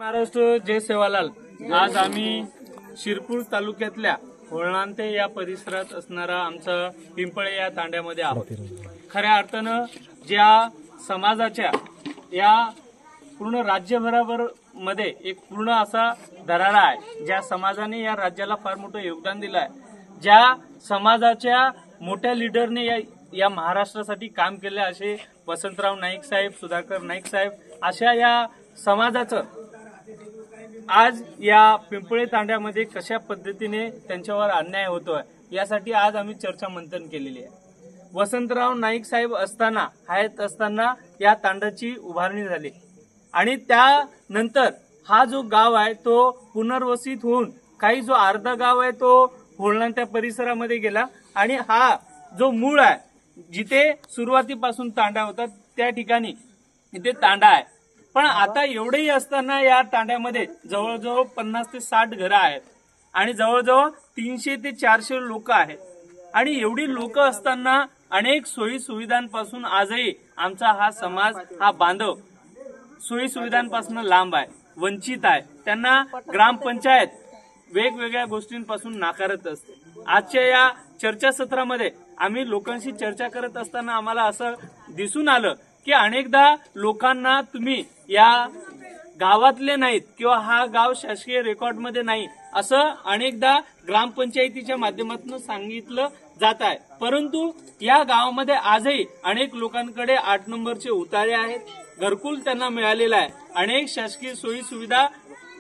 महाराष्ट्र जय सेवालाल। आज आम्ही शिरपूर तालुक्यातल्या होळणांते या परिसरात असणारा आमचा पिंपळे या तांड्यामध्ये आहोत। खऱ्या अर्थानं ज्या समाजाच्या या पूर्ण राज्यभरावर मध्ये एक पूर्ण असा दरारा आहे, ज्या समाजाने या राज्याला फार मोठं योगदान दिलं आहे, ज्या समाजाच्या मोठ्या लीडरने या महाराष्ट्रासाठी काम केले असे वसंतराव नाईक साहेब, सुधाकर नाईक साहेब अशा या समाजाचं आज या पिंपळे तांड्यामध्ये कशा पद्धतीने त्यांच्यावर अन्याय होतोय यासाठी आज आम्ही चर्चा मंथन केलेली आहे। वसंतराव नाईक साहेब असताना या तांड्याची उभारणी झाली आणि त्यानंतर हा जो गाव आहे तो पुनर्वसित होऊन काही जो अर्धा गाव आहे तो होळणांत्या परिसरामध्ये गेला आणि हा जो मूळ आहे जिथे सुरुवातीपासून तांडा होता त्या ठिकाणी इथे तांडा आहे। पण आता एवढेही असताना या तांड्यामध्ये जवळजवळ 50 ते 60 घरं आहेत आणि जवळजवळ 300 ते 400 लोक आहेत आणि एवढी लोक असताना अनेक सोयी सुविधांपासून आजही आमचा हा समाज, हा बांधव सोयी सुविधांपासून लांब आहे, वंचित आहे। त्यांना ग्रामपंचायत वेगवेगळ्या गोष्टींपासून नाकारत असते। आजच्या या चर्चासत्रामध्ये आम्ही लोकांशी चर्चा करत असताना आम्हाला असं दिसून आलं की अनेकदा लोकांना तुम्ही या गावातले नाहीत किंवा हा गाव शासकीय रेकॉर्डमध्ये नाही असं अनेकदा ग्रामपंचायतीच्या माध्यमातून सांगितलं जात आहे, परंतु या गावामध्ये आजही अनेक लोकांकडे 8 नंबरचे उतारे आहेत, घरकुल त्यांना मिळालेलं आहे। अनेक शासकीय सोयी सुविधा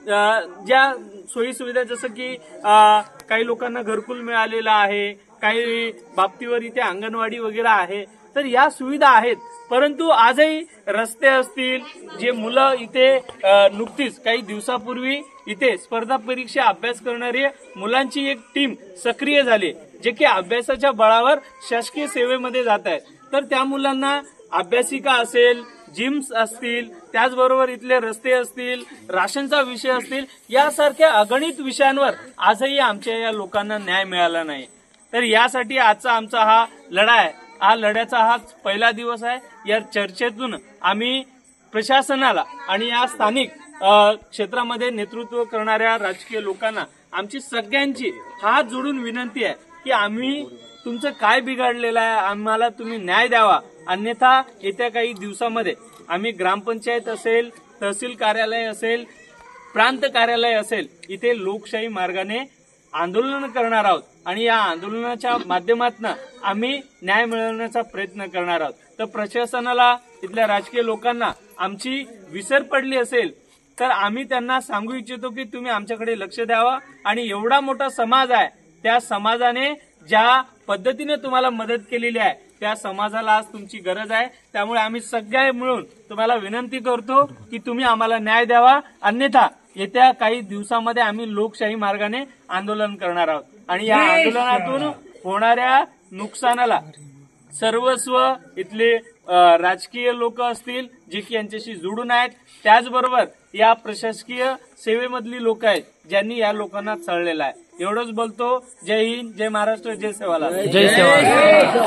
ज्या सोयी सुविधा जसं की काही लोकांना घरकुल मिळालेलं आहे, काही बाबतीवर इथे अंगणवाडी वगैरे आहे, तर या सुविधा आहेत। परंतु आजही रस्ते असतील, जे मुलं इथे नुकतीच काही दिवसापूर्वी इथे स्पर्धा परीक्षा अभ्यास करणारी मुलांची एक टीम सक्रिय झाली, जे की अभ्यासाच्या बळावर शासकीय सेवेमध्ये जात आहेत। तर त्या मुलांना अभ्यासिका असेल, जिम्स असतील, त्याचबरोबर इथले रस्ते असतील, राशनचा विषय असतील, यासारख्या अगणित विषयांवर आजही आमच्या या लोकांना न्याय मिळाला नाही। तर यासाठी आजचा आमचा हा लढा आहे, हा लढ्याचा हा पहिला दिवस आहे। या चर्चेतून आम्ही प्रशासनाला आणि या स्थानिक क्षेत्रामध्ये नेतृत्व करणाऱ्या राजकीय लोकांना आमची सगळ्यांची हात जोडून विनंती आहे की आम्ही तुमचं काय बिघडलेलं आहे, आम्हाला तुम्ही न्याय द्यावा, अन्यथा येत्या काही दिवसामध्ये आम्ही ग्रामपंचायत असेल, तहसील कार्यालय असेल, प्रांत कार्यालय असेल, इथे लोकशाही मार्गाने आंदोलन करणार आहोत आणि या आंदोलनाच्या माध्यमातून आम्ही न्याय मिळवण्याचा प्रयत्न करणार आहोत। तर प्रशासनाला, इथल्या राजकीय लोकांना आमची विसर पडली असेल तर आम्ही त्यांना सांगू इच्छितो की तुम्ही आमच्याकडे लक्ष द्यावा आणि एवढा मोठा समाज आहे, त्या समाजाने ज्या पद्धतीने तुम्हाला मदत केलेली आहे त्या समाजाला आज तुमची गरज आहे। त्यामुळे आम्ही सगळे मिळून तुम्हाला विनंती करतो की तुम्ही आम्हाला न्याय द्यावा, अन्यथा येत्या काही दिवसामध्ये आम्ही लोकशाही मार्गाने आंदोलन करणार आहोत आणि या आंदोलनातून होणाऱ्या नुकसानाला सर्वस्व इथले राजकीय लोक असतील जे की यांच्याशी जोडून आहेत, त्याचबरोबर या प्रशासकीय सेवेमधली लोक आहेत ज्यांनी या लोकांना चळलेलं आहे। एवढंच बोलतो। जय हिंद, जय महाराष्ट्र, जय सेवालाल। जय सेवालाल।